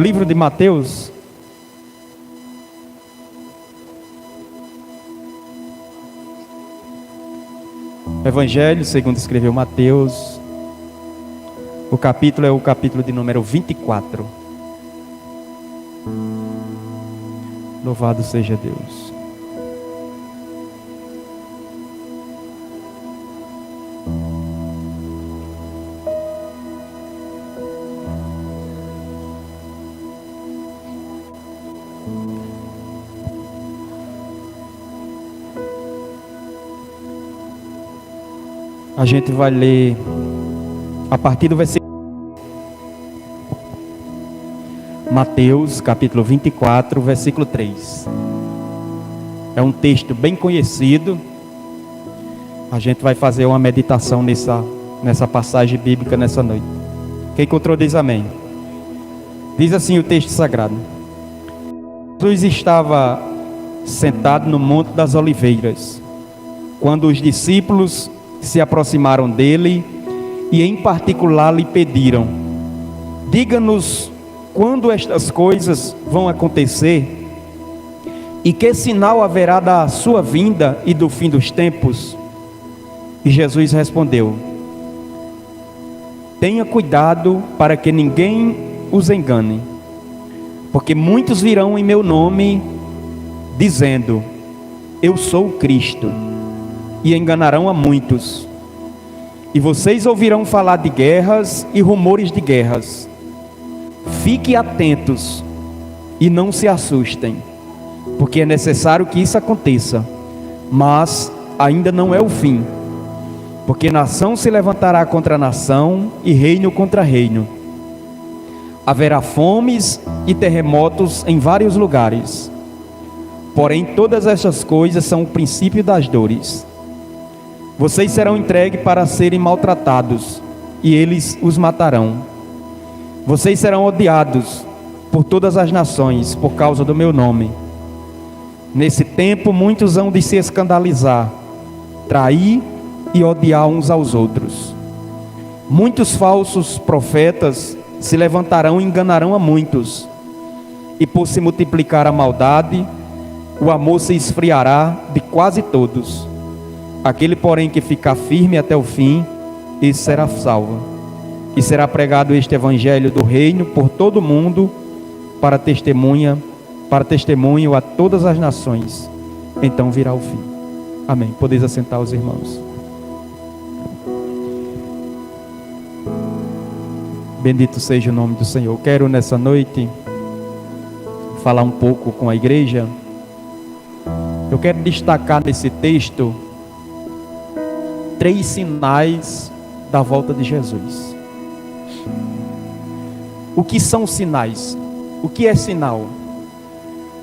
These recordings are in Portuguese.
Livro de Mateus, Evangelho segundo escreveu Mateus, o capítulo é o capítulo de número 24. Louvado seja Deus. A gente vai ler a partir do versículo Mateus, capítulo 24, versículo 3. É um texto bem conhecido. A gente vai fazer uma meditação nessa passagem bíblica nessa noite. Quem encontrou diz amém. Diz assim o texto sagrado: Jesus estava sentado no Monte das Oliveiras, quando os discípulos se aproximaram dele e em particular lhe pediram: diga-nos quando estas coisas vão acontecer e que sinal haverá da sua vinda e do fim dos tempos. E Jesus respondeu: tenha cuidado para que ninguém os engane, porque muitos virão em meu nome dizendo: eu sou o Cristo, e enganarão a muitos. E vocês ouvirão falar de guerras e rumores de guerras. Fiquem atentos e não se assustem, porque é necessário que isso aconteça, mas ainda não é o fim. Porque nação se levantará contra nação e reino contra reino. Haverá fomes e terremotos em vários lugares. Porém, todas estas coisas são o princípio das dores. Vocês serão entregues para serem maltratados, e eles os matarão. Vocês serão odiados por todas as nações, por causa do meu nome. Nesse tempo, muitos hão de se escandalizar, trair e odiar uns aos outros. Muitos falsos profetas se levantarão e enganarão a muitos. E por se multiplicar a maldade, o amor se esfriará de quase todos. Aquele, porém, que ficar firme até o fim, esse será salvo. E será pregado este evangelho do reino por todo o mundo, para testemunho a todas as nações. Então virá o fim. Amém. Podeis assentar os irmãos. Bendito seja o nome do Senhor. Quero nessa noite falar um pouco com a igreja. Eu quero destacar nesse texto 3 sinais da volta de Jesus. O que são sinais? O que é sinal?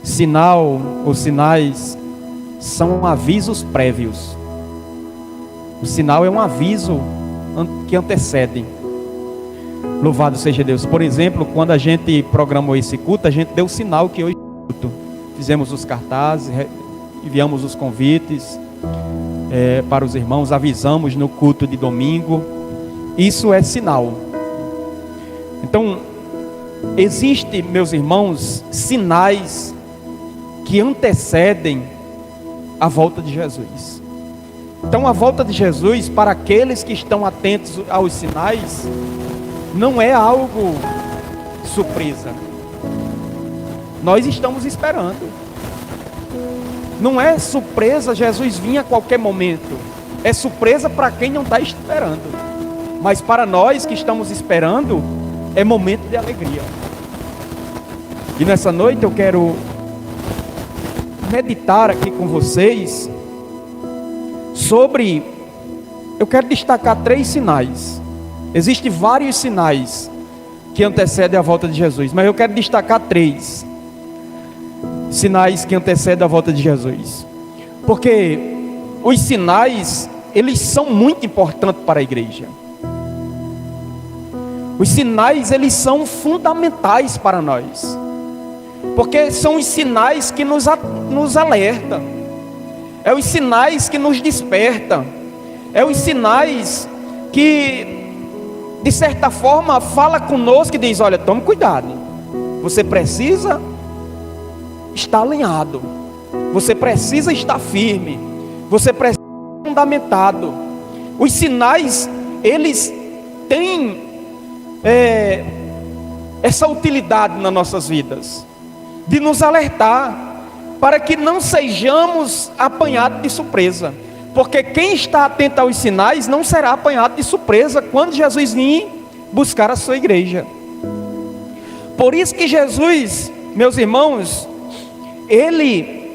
Sinal ou sinais são avisos prévios. O sinal é um aviso que antecede. Louvado seja Deus. Por exemplo, quando a gente programou esse culto, a gente deu sinal que hoje é culto. Fizemos os cartazes, enviamos os convites para os irmãos, avisamos no culto de domingo. Isso é sinal. Então, existem, meus irmãos, sinais que antecedem a volta de Jesus. Então, a volta de Jesus, para aqueles que estão atentos aos sinais, não é algo surpresa. Nós estamos esperando. Não é surpresa Jesus vir a qualquer momento. É surpresa para quem não está esperando. Mas para nós que estamos esperando, é momento de alegria. E nessa noite eu quero meditar aqui com vocês sobre... Eu quero destacar 3 sinais. Existem vários sinais que antecedem a volta de Jesus, mas eu quero destacar 3 sinais que antecedem a volta de Jesus. Porque os sinais, eles são muito importantes para a igreja. Os sinais, eles são fundamentais para nós. Porque são os sinais que nos alertam. É os sinais que nos despertam. É os sinais que, de certa forma, fala conosco e diz: olha, tome cuidado. Você precisa estar alinhado. Você precisa estar firme. Você precisa estar fundamentado. Os sinais, eles têm essa utilidade nas nossas vidas, de nos alertar para que não sejamos apanhados de surpresa. Porque quem está atento aos sinais não será apanhado de surpresa quando Jesus vir buscar a sua igreja. Por isso que Jesus, meus irmãos, ele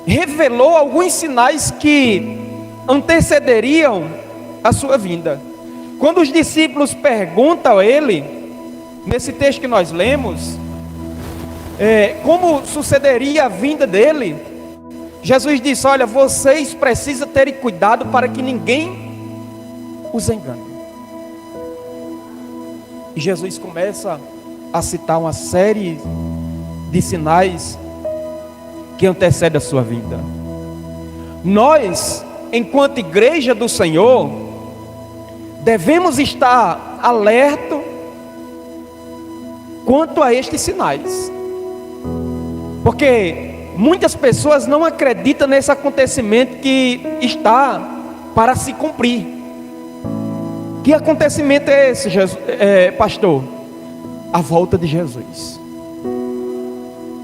revelou alguns sinais que antecederiam a sua vinda. Quando os discípulos perguntam a ele, nesse texto que nós lemos, como sucederia a vinda dele, Jesus disse: olha, vocês precisam ter cuidado para que ninguém os engane. E Jesus começa a citar uma série de sinais que antecedem a sua vinda. Nós, enquanto igreja do Senhor, devemos estar alerta quanto a estes sinais, porque muitas pessoas não acreditam nesse acontecimento que está para se cumprir. Que acontecimento é esse, pastor? A volta de Jesus.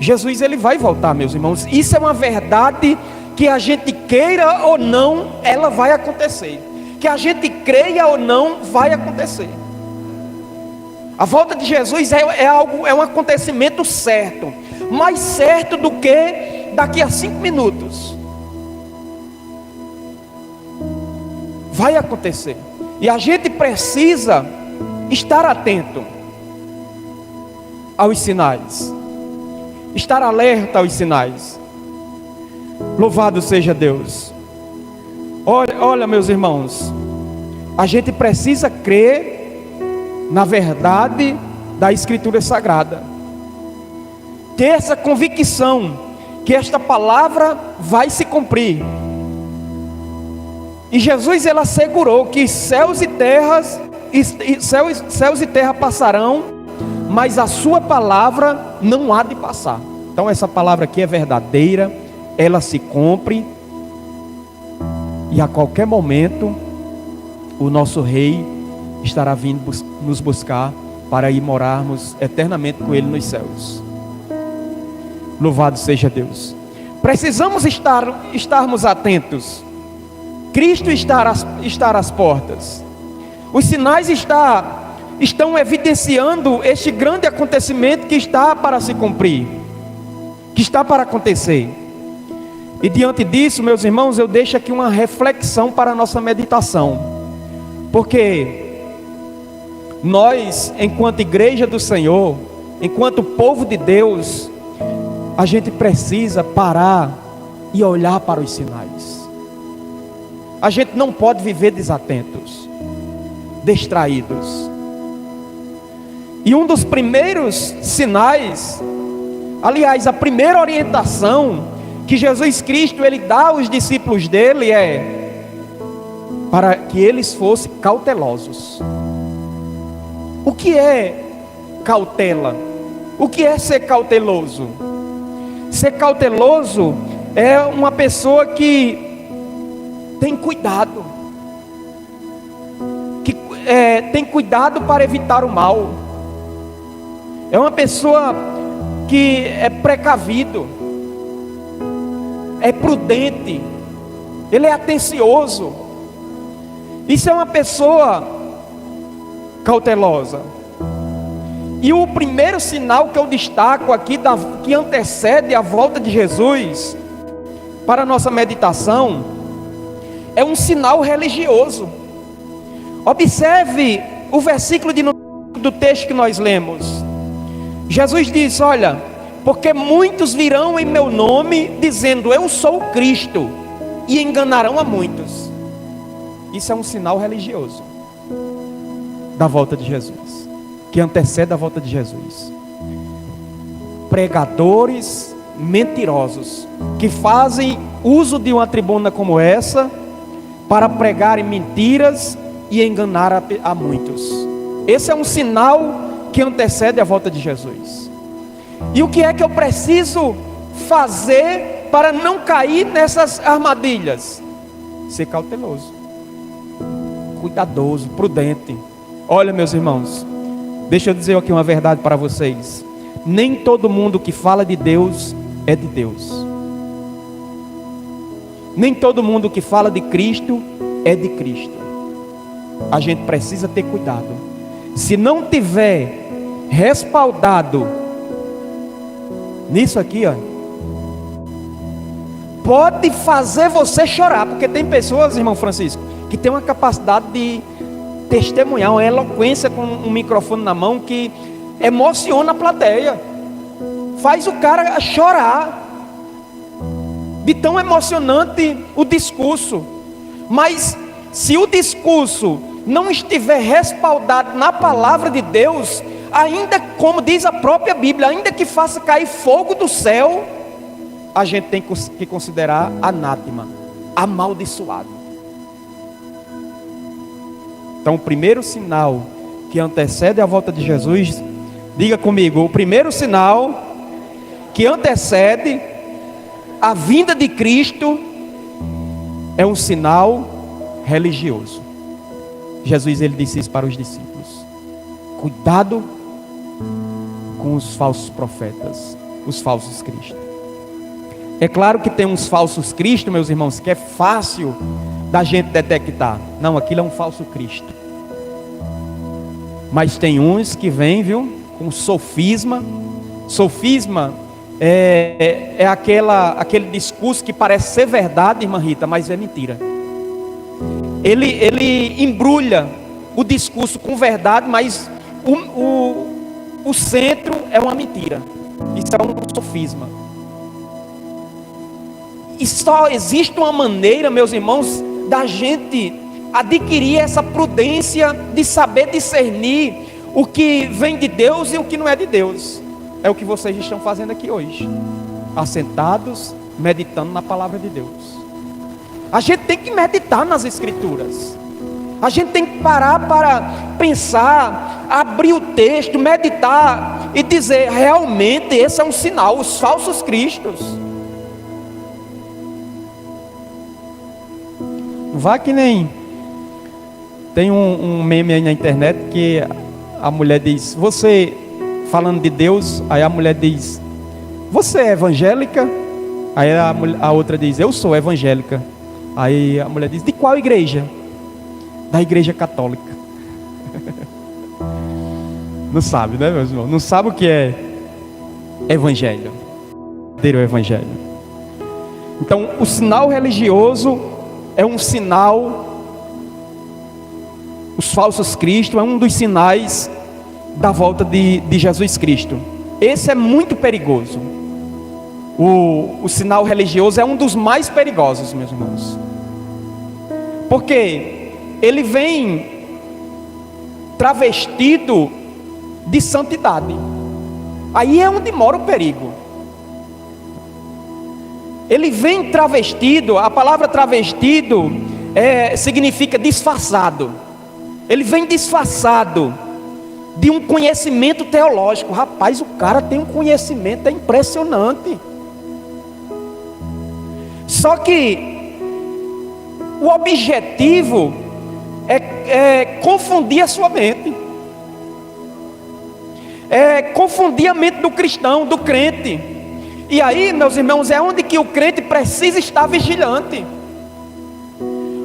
Jesus, ele vai voltar, meus irmãos. Isso é uma verdade que a gente queira ou não, ela vai acontecer. Que a gente creia ou não, vai acontecer. A volta de Jesus é um acontecimento certo. Mais certo do que daqui a 5 minutos. Vai acontecer. E a gente precisa estar atento aos sinais. Estar alerta aos sinais. Louvado seja Deus. Olha, meus irmãos, a gente precisa crer na verdade da Escritura Sagrada. Ter essa convicção que esta palavra vai se cumprir. E Jesus, ele assegurou que céus e terra passarão, mas a sua palavra não há de passar. Então essa palavra aqui é verdadeira, ela se cumpre, e a qualquer momento o nosso Rei estará vindo nos buscar para ir morarmos eternamente com Ele nos céus. Louvado seja Deus. Precisamos estarmos atentos. Cristo está às portas. Os sinais estão evidenciando este grande acontecimento que está para se cumprir, que está para acontecer. E diante disso, meus irmãos, eu deixo aqui uma reflexão para a nossa meditação. Porque nós, enquanto igreja do Senhor, enquanto povo de Deus, a gente precisa parar e olhar para os sinais. A gente não pode viver desatentos, distraídos. E um dos primeiros sinais, aliás, a primeira orientação que Jesus Cristo ele dá aos discípulos dele é para que eles fossem cautelosos. O que é cautela? O que é ser cauteloso? Ser cauteloso é uma pessoa que tem cuidado, que tem cuidado para evitar o mal. É uma pessoa que é precavido, é prudente, ele é atencioso. Isso é uma pessoa cautelosa. E o primeiro sinal que eu destaco aqui, que antecede a volta de Jesus, para a nossa meditação, é um sinal religioso. Observe o versículo do texto que nós lemos. Jesus diz: olha, porque muitos virão em meu nome, dizendo eu sou o Cristo, e enganarão a muitos. Isso é um sinal religioso da volta de Jesus, que antecede a volta de Jesus. Pregadores mentirosos, que fazem uso de uma tribuna como essa, para pregarem mentiras e enganar a muitos. Esse é um sinal que antecede a volta de Jesus. E o que é que eu preciso fazer para não cair nessas armadilhas? Ser cauteloso, cuidadoso, prudente. Olha, meus irmãos, deixa eu dizer aqui uma verdade para vocês. Nem todo mundo que fala de Deus é de Deus. Nem todo mundo que fala de Cristo é de Cristo. A gente precisa ter cuidado. Se não tiver respaldado nisso aqui, ó, pode fazer você chorar. Porque tem pessoas, irmão Francisco, que tem uma capacidade de testemunhar, uma eloquência com um microfone na mão que emociona a plateia, faz o cara chorar, de tão emocionante o discurso. Mas se o discurso não estiver respaldado na palavra de Deus, ainda como diz a própria Bíblia, ainda que faça cair fogo do céu, a gente tem que considerar anátema, amaldiçoado. Então o primeiro sinal que antecede a volta de Jesus, diga comigo, o primeiro sinal que antecede a vinda de Cristo é um sinal religioso. Jesus, ele disse isso para os discípulos: cuidado com os falsos profetas, os falsos cristos. É claro que tem uns falsos cristos, meus irmãos, que é fácil da gente detectar. Não, aquilo é um falso Cristo. Mas tem uns que vêm, viu, com sofisma. Sofisma é aquele discurso que parece ser verdade, irmã Rita, mas é mentira. Ele embrulha o discurso com verdade, mas o centro é uma mentira. Isso é um sofisma. E só existe uma maneira, meus irmãos, da gente adquirir essa prudência de saber discernir o que vem de Deus e o que não é de Deus. É o que vocês estão fazendo aqui hoje, assentados, meditando na palavra de Deus. A gente tem que meditar nas Escrituras. A gente tem que parar para pensar, abrir o texto, meditar e dizer: realmente esse é um sinal, os falsos cristos. Vá que nem tem um meme aí na internet que a mulher diz, você falando de Deus, aí a mulher diz, você é evangélica? Aí a outra diz, eu sou evangélica. Aí a mulher diz, de qual igreja? Da igreja católica. Não sabe, né, meus irmãos? Não sabe o que é evangelho, o evangelho. Então o sinal religioso é um sinal, os falsos cristos é um dos sinais da volta de Jesus Cristo. Esse é muito perigoso. O sinal religioso é um dos mais perigosos, meus irmãos, porque ele vem travestido de santidade. Aí é onde mora o perigo. Ele vem travestido, a palavra travestido significa disfarçado. Ele vem disfarçado de um conhecimento teológico. Rapaz, o cara tem um conhecimento impressionante. Só que o objetivo é confundir a sua mente. É confundir a mente do cristão, do crente. E aí, meus irmãos, é onde que o crente precisa estar vigilante.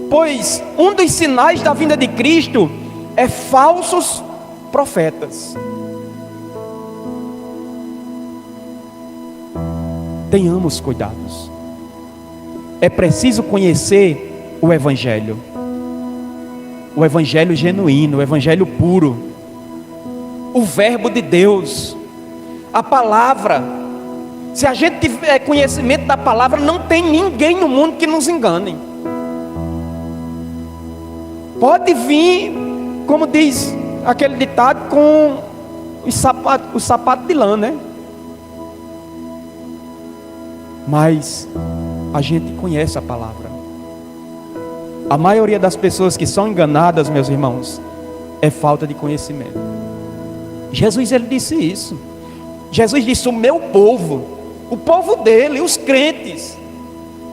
Pois um dos sinais da vinda de Cristo é falsos profetas. Tenhamos cuidados. É preciso conhecer o Evangelho. O Evangelho genuíno, o Evangelho puro. O verbo de Deus. A palavra. Se a gente tiver conhecimento da palavra, não tem ninguém no mundo que nos engane. Pode vir, como diz aquele ditado, com o sapato de lã, né? Mas a gente conhece a palavra. A maioria das pessoas que são enganadas, meus irmãos, é falta de conhecimento. Jesus, ele disse isso. Jesus disse: o meu povo, o povo dele, os crentes,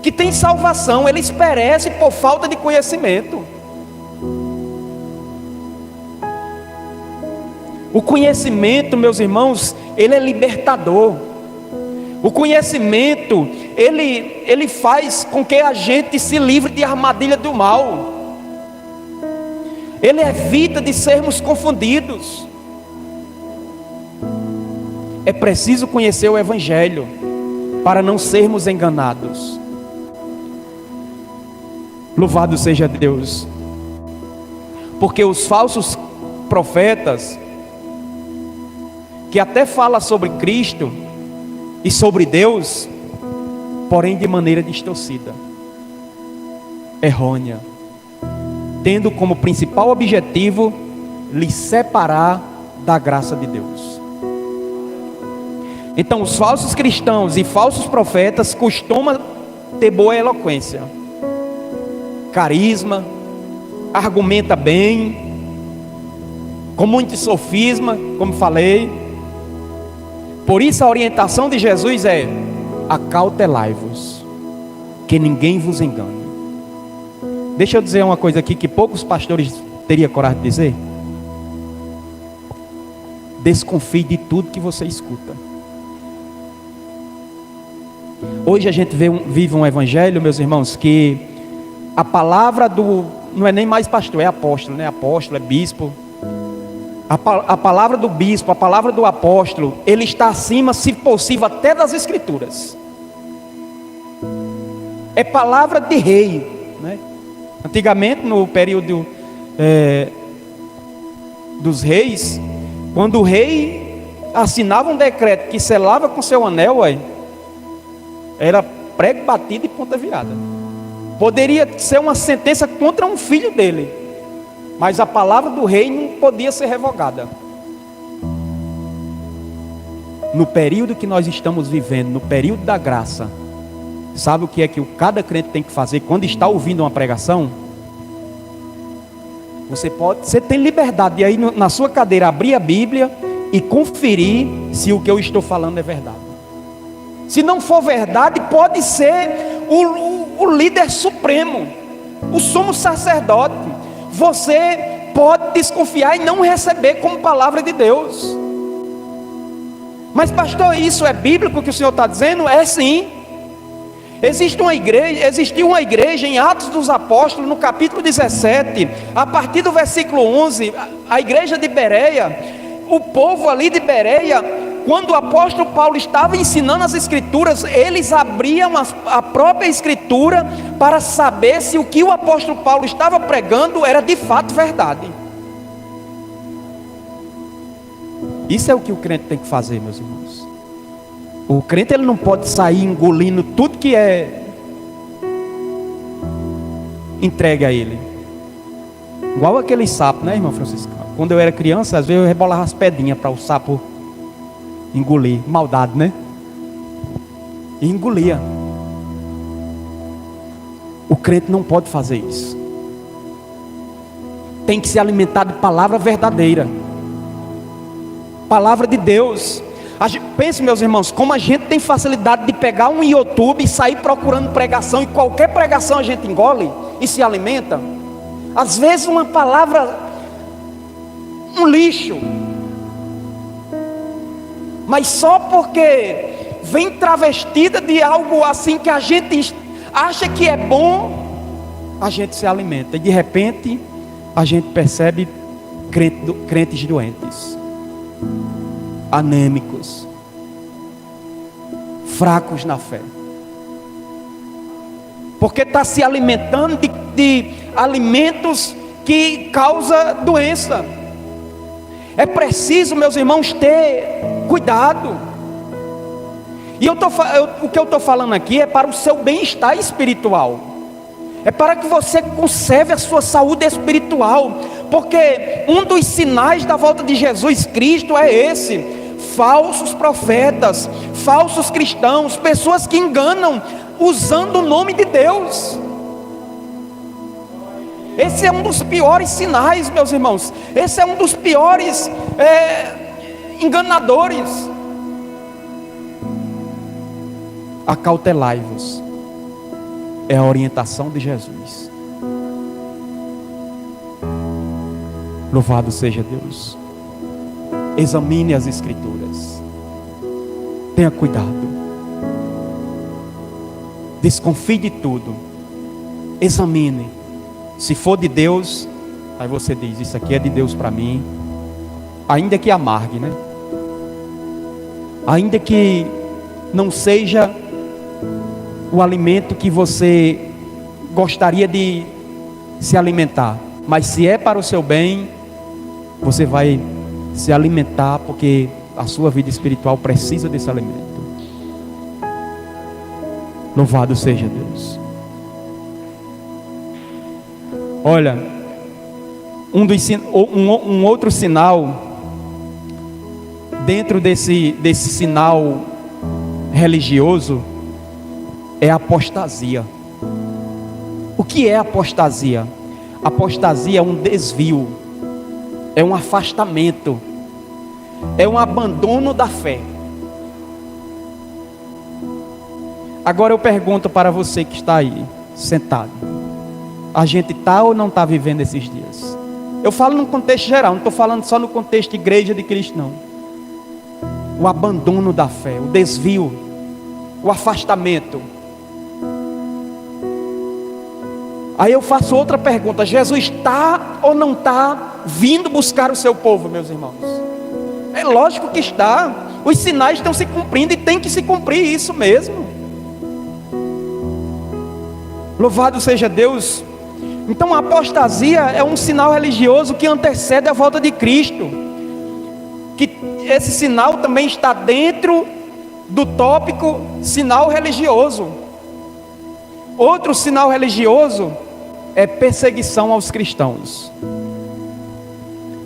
que tem salvação, eles perecem por falta de conhecimento. O conhecimento, meus irmãos, ele é libertador. O conhecimento, ele faz com que a gente se livre de armadilha do mal. Ele evita de sermos confundidos. É preciso conhecer o Evangelho para não sermos enganados. Louvado seja Deus. Porque os falsos profetas, que até falam sobre Cristo e sobre Deus, porém de maneira distorcida, errônea, tendo como principal objetivo lhe separar da graça de Deus. Então os falsos cristãos e falsos profetas costumam ter boa eloquência, carisma, argumenta bem, com muito sofisma, como falei. Por isso a orientação de Jesus é: acautelai-vos, que ninguém vos engane. Deixa eu dizer uma coisa aqui que poucos pastores teriam coragem de dizer. Desconfie de tudo que você escuta. Hoje a gente vive um evangelho, meus irmãos, que a palavra não é nem mais pastor, é apóstolo, né? Apóstolo, é bispo. A palavra do bispo, a palavra do apóstolo, ele está acima, se possível, até das escrituras. É palavra de rei, né? Antigamente, no período dos reis, quando o rei assinava um decreto que selava com seu anel, era prego batido e ponta virada. Poderia ser uma sentença contra um filho dele, mas a palavra do rei não podia ser revogada. No período que nós estamos vivendo, no período da graça, sabe o que é que cada crente tem que fazer quando está ouvindo uma pregação? Você tem liberdade de aí na sua cadeira abrir a Bíblia e conferir se o que eu estou falando é verdade. Se não for verdade, pode ser o líder supremo, o sumo sacerdote. Você pode desconfiar e não receber como palavra de Deus. Mas pastor, isso é bíblico que o senhor está dizendo? É sim. Existiu uma igreja em Atos dos Apóstolos, no capítulo 17, a partir do versículo 11, a igreja de Bereia, o povo ali de Bereia, quando o apóstolo Paulo estava ensinando as escrituras, eles abriam a própria escritura para saber se o que o apóstolo Paulo estava pregando era de fato verdade. Isso é o que o crente tem que fazer, meus irmãos. O crente, ele não pode sair engolindo tudo que é entregue a ele. Igual aquele sapo, né, irmão Francisco? Quando eu era criança, às vezes eu rebolava as pedrinhas para o sapo engolir. Maldade, né? E engolia. O crente não pode fazer isso. Tem que se alimentar de palavra verdadeira, palavra de Deus. Pense, meus irmãos, como a gente tem facilidade de pegar um YouTube e sair procurando pregação, e qualquer pregação a gente engole e se alimenta. Às vezes uma palavra, um lixo, mas só porque vem travestida de algo assim que a gente acha que é bom, a gente se alimenta, e de repente a gente percebe crentes doentes, anêmicos, fracos na fé, porque está se alimentando de alimentos que causam doença. É preciso, meus irmãos, ter cuidado. E o que eu estou falando aqui é para o seu bem-estar espiritual, é para que você conserve a sua saúde espiritual, porque um dos sinais da volta de Jesus Cristo é esse: falsos profetas, falsos cristãos, pessoas que enganam usando o nome de Deus. Esse é um dos piores sinais, meus irmãos. Esse é um dos piores enganadores. acautelai-vos. É a orientação de Jesus. Louvado seja Deus. Examine as Escrituras. Tenha cuidado. Desconfie de tudo. Examine. Se for de Deus, aí você diz: isso aqui é de Deus para mim. Ainda que amargue, né? Ainda que não seja o alimento que você gostaria de se alimentar, mas se é para o seu bem, você vai se alimentar, porque a sua vida espiritual precisa desse alimento. Louvado seja Deus. Olha, um outro sinal, dentro desse sinal religioso, é a apostasia. O que é apostasia? Apostasia é um desvio, é um afastamento, é um abandono da fé. Agora eu pergunto para você que está aí, sentado: a gente está ou não está vivendo esses dias? Eu falo no contexto geral, não estou falando só no contexto de igreja de Cristo, não. O abandono da fé, o desvio, o afastamento. Aí eu faço outra pergunta: Jesus está ou não está vindo buscar o seu povo, meus irmãos? É lógico que está. Os sinais estão se cumprindo e tem que se cumprir isso mesmo. Louvado seja Deus. Então a apostasia é um sinal religioso que antecede a volta de Cristo. Que esse sinal também está dentro do tópico sinal religioso. Outro sinal religioso é perseguição aos cristãos.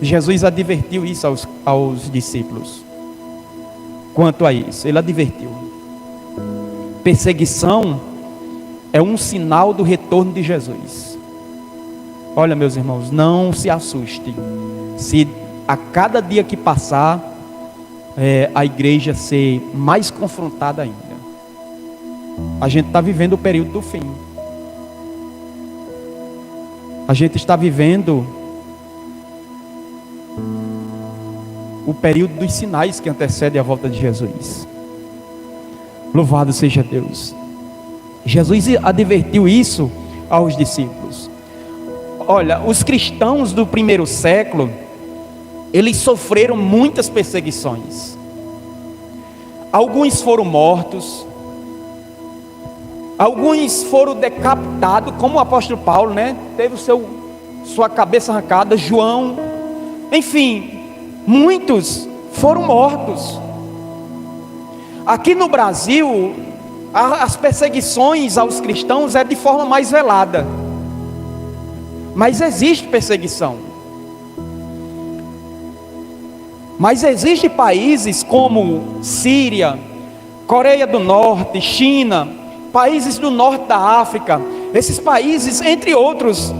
Jesus advertiu isso aos discípulos. Quanto a isso, ele advertiu: perseguição é um sinal do retorno de Jesus. Olha, meus irmãos, não se assuste se a cada dia que passar a igreja ser mais confrontada ainda. A gente está vivendo o período do fim. A gente está vivendo o período dos sinais que antecede a volta de Jesus. Louvado seja Deus. Jesus advertiu isso aos discípulos. Olha, os cristãos do primeiro século, eles sofreram muitas perseguições. Alguns foram mortos, alguns foram decapitados, como o apóstolo Paulo, né? Teve sua cabeça arrancada. João, enfim, muitos foram mortos. Aqui no Brasil, as perseguições aos cristãos é de forma mais velada, mas existe perseguição. Mas existem países como Síria, Coreia do Norte, China, países do norte da África. Esses países, entre outros,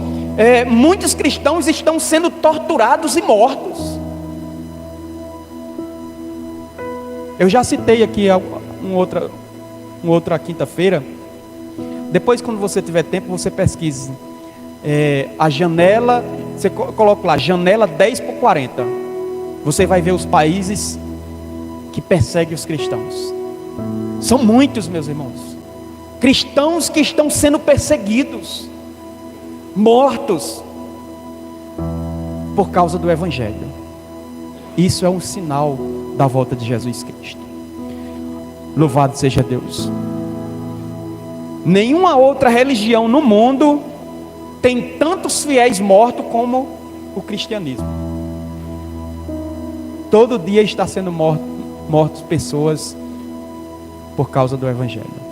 muitos cristãos estão sendo torturados e mortos. Eu já citei aqui outra quinta-feira. Depois, quando você tiver tempo, você pesquise a janela. Você coloca lá, janela 10/40. Você vai ver os países que perseguem os cristãos. São muitos, meus irmãos. Cristãos que estão sendo perseguidos, mortos, por causa do Evangelho. Isso é um sinal da volta de Jesus Cristo. Louvado seja Deus. Nenhuma outra religião no mundo tem tantos fiéis mortos como o cristianismo. Todo dia está sendo mortos pessoas por causa do Evangelho.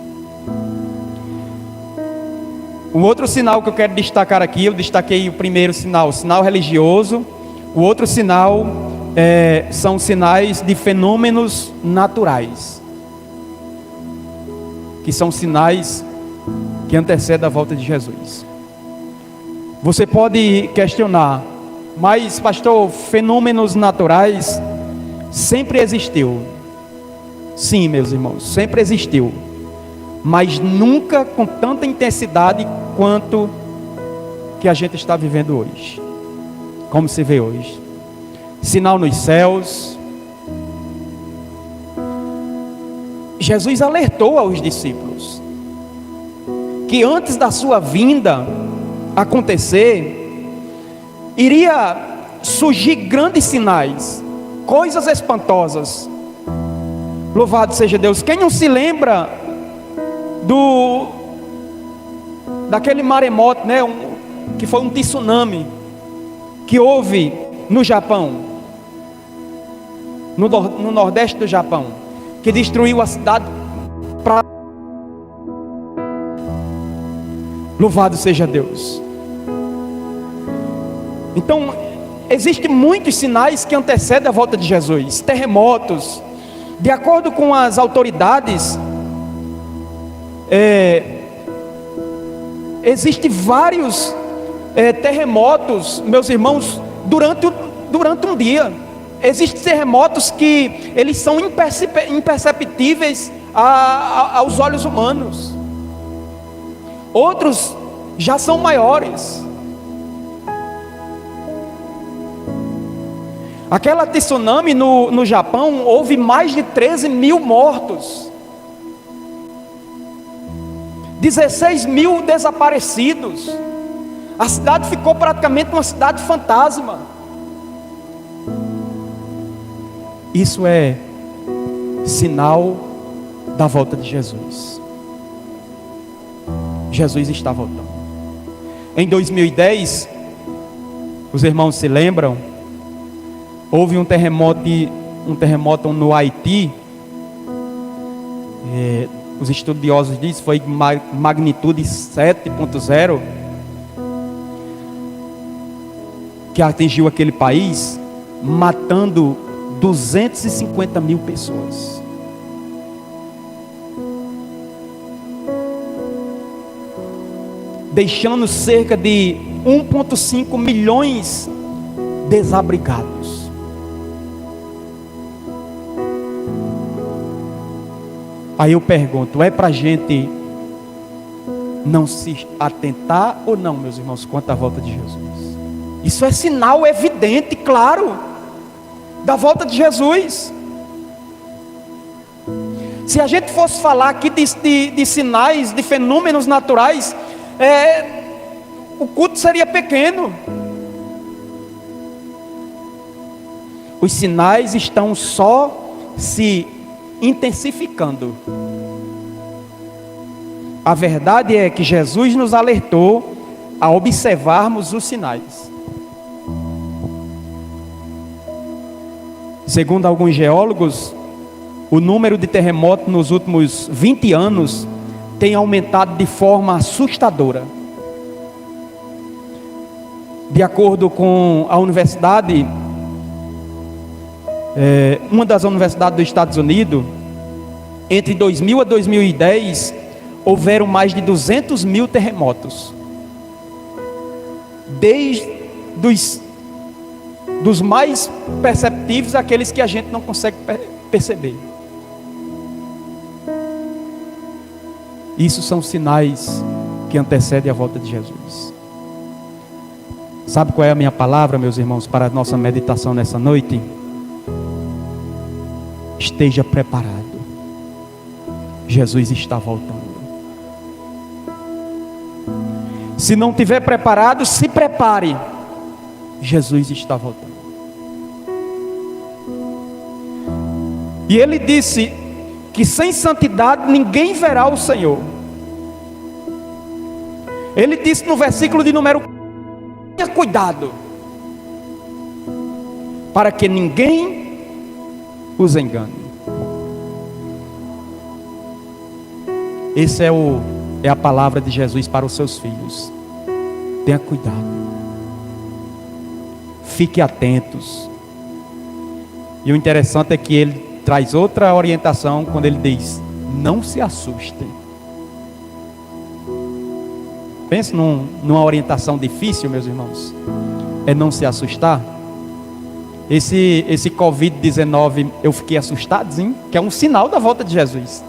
Um outro sinal que eu quero destacar aqui, eu destaquei o primeiro sinal, o sinal religioso. O outro sinal são sinais de fenômenos naturais, que são sinais que antecedem a volta de Jesus. Você pode questionar: mas pastor, fenômenos naturais sempre existiu. Sim, meus irmãos, sempre existiu. mas nunca com tanta intensidade quanto que a gente está vivendo hoje, como se vê hoje. Sinal nos céus. Jesus alertou aos discípulos que antes da sua vinda acontecer, iria surgir grandes sinais, coisas espantosas. Louvado seja Deus. Quem não se lembra daquele maremoto, né, que foi um tsunami que houve no Japão, no nordeste do Japão, que destruiu a cidade. Louvado seja Deus. Então, existem muitos sinais que antecedem a volta de Jesus. Terremotos. De acordo com as autoridades, existem vários terremotos, meus irmãos, durante um dia. Existem terremotos que eles são imperceptíveis aos olhos humanos. Outros já são maiores. Aquela tsunami no Japão, houve mais de 13 mil mortos, 16 mil desaparecidos. A cidade ficou praticamente uma cidade fantasma. Isso é sinal da volta de Jesus. Jesus está voltando. Em 2010, os irmãos se lembram, houve um terremoto no Haiti. Os estudiosos dizem que foi magnitude 7.0, que atingiu aquele país, matando 250 mil pessoas. Deixando cerca de 1,5 milhões desabrigados. Aí eu pergunto, é para a gente não se atentar ou não, meus irmãos, quanto à volta de Jesus? Isso é sinal evidente, claro, da volta de Jesus. Se a gente fosse falar aqui de sinais, de fenômenos naturais, o culto seria pequeno. Os sinais estão só se intensificando. A verdade é que Jesus nos alertou a observarmos os sinais. Segundo alguns geólogos, o número de terremotos nos últimos 20 anos tem aumentado de forma assustadora. De acordo com a universidade, uma das universidades dos Estados Unidos, entre 2000 a 2010, houveram mais de 200 mil terremotos. Desde dos mais perceptíveis àqueles que a gente não consegue perceber. Isso são sinais que antecedem a volta de Jesus. Sabe qual é a minha palavra, meus irmãos, para a nossa meditação nessa noite? Esteja preparado. Jesus está voltando. Se não estiver preparado, se prepare. Jesus está voltando. E ele disse que sem santidade ninguém verá o Senhor. Ele disse no versículo de número 4, tenha cuidado, para que ninguém os engane. Essa é a palavra de Jesus para os seus filhos. Tenha cuidado. Fique atentos. E o interessante é que ele traz outra orientação quando ele diz: não se assustem. Pense numa orientação difícil, meus irmãos. É não se assustar. Esse Covid-19, eu fiquei assustadinho, que é um sinal da volta de Jesus.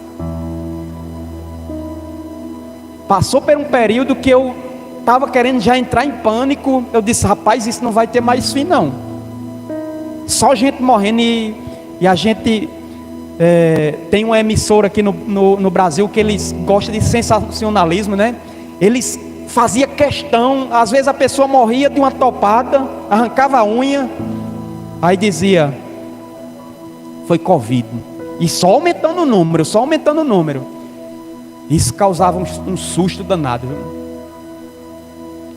Passou por um período que eu estava querendo já entrar em pânico. Eu disse: rapaz, isso não vai ter mais fim não. Só gente morrendo. E a gente tem uma emissora aqui no Brasil que eles gostam de sensacionalismo, né? Eles faziam questão, às vezes a pessoa morria de uma topada, arrancava a unha, aí dizia: foi Covid. E só aumentando o número, só aumentando o número. Isso causava um susto danado, viu?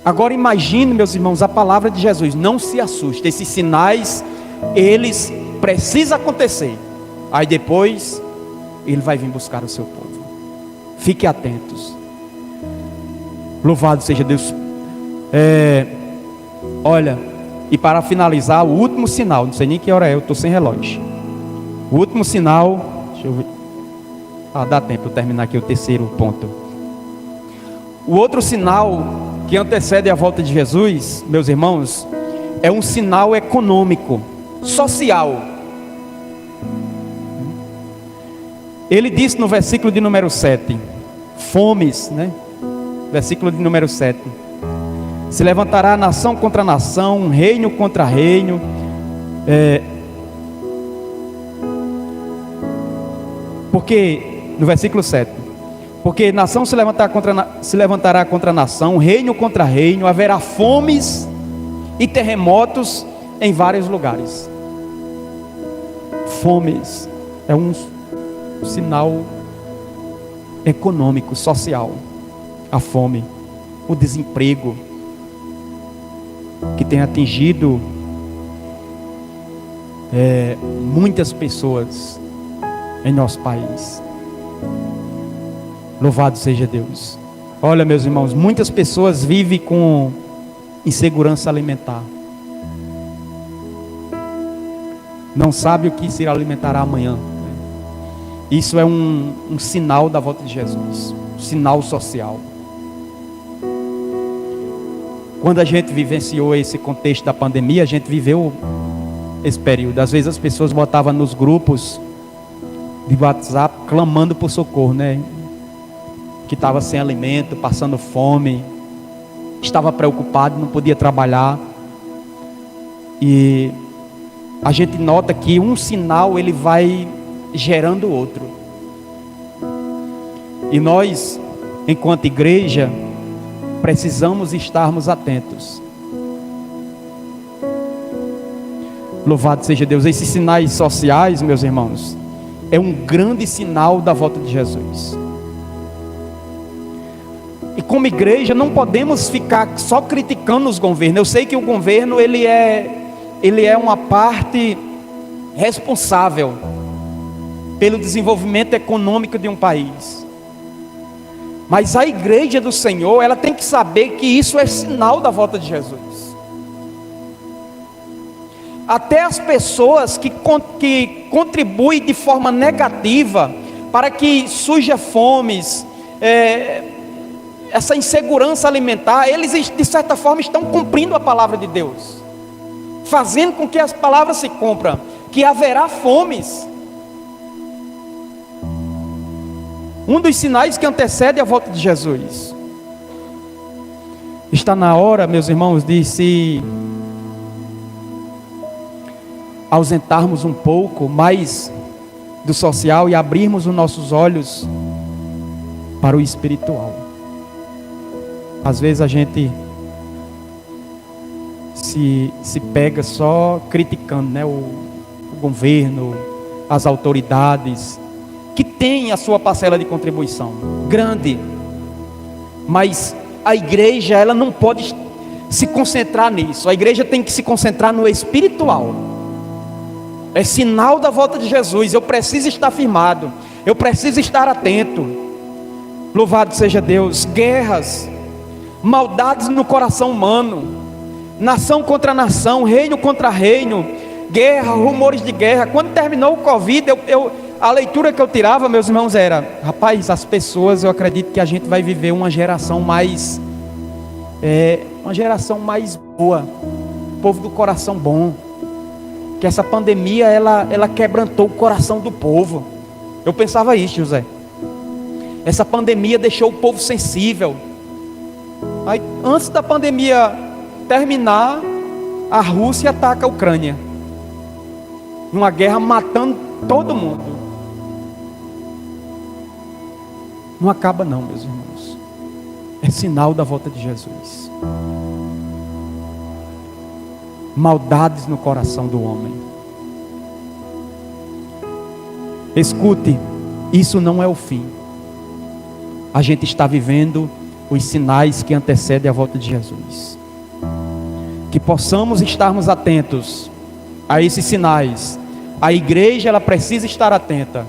Agora imagine, meus irmãos, a palavra de Jesus: não se assuste, esses sinais, eles precisam acontecer. Aí depois, Ele vai vir buscar o seu povo. Fiquem atentos. Louvado seja Deus. Olha, e para finalizar, o último sinal, não sei nem que hora é, eu estou sem relógio. O último sinal, deixa eu ver. Dá tempo de eu terminar aqui o terceiro ponto. O outro sinal que antecede a volta de Jesus, meus irmãos, é um sinal econômico, social. Ele disse no versículo de número 7, fomes, né? Versículo de número 7. Se levantará nação contra nação, reino contra reino. Porque, no versículo 7, porque nação se levantará contra nação, reino contra reino, haverá fomes e terremotos em vários lugares. Fomes é um sinal econômico, social. A fome, o desemprego que tem atingido muitas pessoas em nosso país. Louvado seja Deus. Olha, meus irmãos, muitas pessoas vivem com insegurança alimentar. Não sabe o que se alimentará amanhã. Isso é um sinal da volta de Jesus, um sinal social. Quando a gente vivenciou esse contexto da pandemia, a gente viveu esse período. Às vezes as pessoas botavam nos grupos de WhatsApp clamando por socorro, né? Que estava sem alimento, passando fome, estava preocupado, não podia trabalhar. E a gente nota que um sinal ele vai gerando outro. E nós, enquanto igreja, precisamos estarmos atentos. Louvado seja Deus. Esses sinais sociais, meus irmãos, é um grande sinal da volta de Jesus. E como igreja não podemos ficar só criticando os governos. Eu sei que o governo ele é uma parte responsável pelo desenvolvimento econômico de um país. Mas a igreja do Senhor, ela tem que saber que isso é sinal da volta de Jesus. Até as pessoas que contribuem de forma negativa para que surja fomes, essa insegurança alimentar, eles de certa forma estão cumprindo a palavra de Deus, fazendo com que as palavras se cumpram, que haverá fomes. Um dos sinais que antecede a volta de Jesus. Está na hora, meus irmãos, de se ausentarmos um pouco mais do social e abrirmos os nossos olhos para o espiritual. Às vezes a gente se pega só criticando, né, o governo, as autoridades, que tem a sua parcela de contribuição grande, mas a igreja ela não pode se concentrar nisso. A igreja tem que se concentrar no espiritual. É sinal da volta de Jesus. Eu preciso estar firmado, eu preciso estar atento. Louvado seja Deus. Guerras, maldades no coração humano, nação contra nação, reino contra reino, guerra, rumores de guerra. Quando terminou o Covid, a leitura que eu tirava, meus irmãos, era: rapaz, as pessoas, eu acredito que a gente vai viver uma geração mais boa, povo do coração bom. Que essa pandemia, ela quebrantou o coração do povo. Eu pensava isso, José. Essa pandemia deixou o povo sensível. Aí, antes da pandemia terminar, a Rússia ataca a Ucrânia, numa guerra matando todo mundo. Não acaba não, meus irmãos. É sinal da volta de Jesus. Maldades no coração do homem. Escute, isso não é o fim. A gente está vivendo os sinais que antecedem a volta de Jesus. Que possamos estarmos atentos a esses sinais. A igreja, ela precisa estar atenta,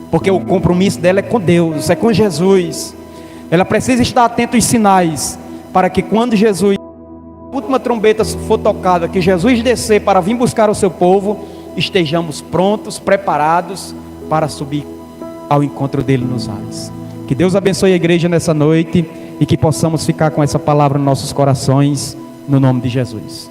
porque o compromisso dela é com Deus, é com Jesus. Ela precisa estar atenta aos sinais, para que quando Jesus, a última trombeta for tocada, que Jesus descer para vir buscar o seu povo, estejamos prontos, preparados para subir ao encontro dele nos ares. Que Deus abençoe a igreja nessa noite e que possamos ficar com essa palavra nos nossos corações, no nome de Jesus.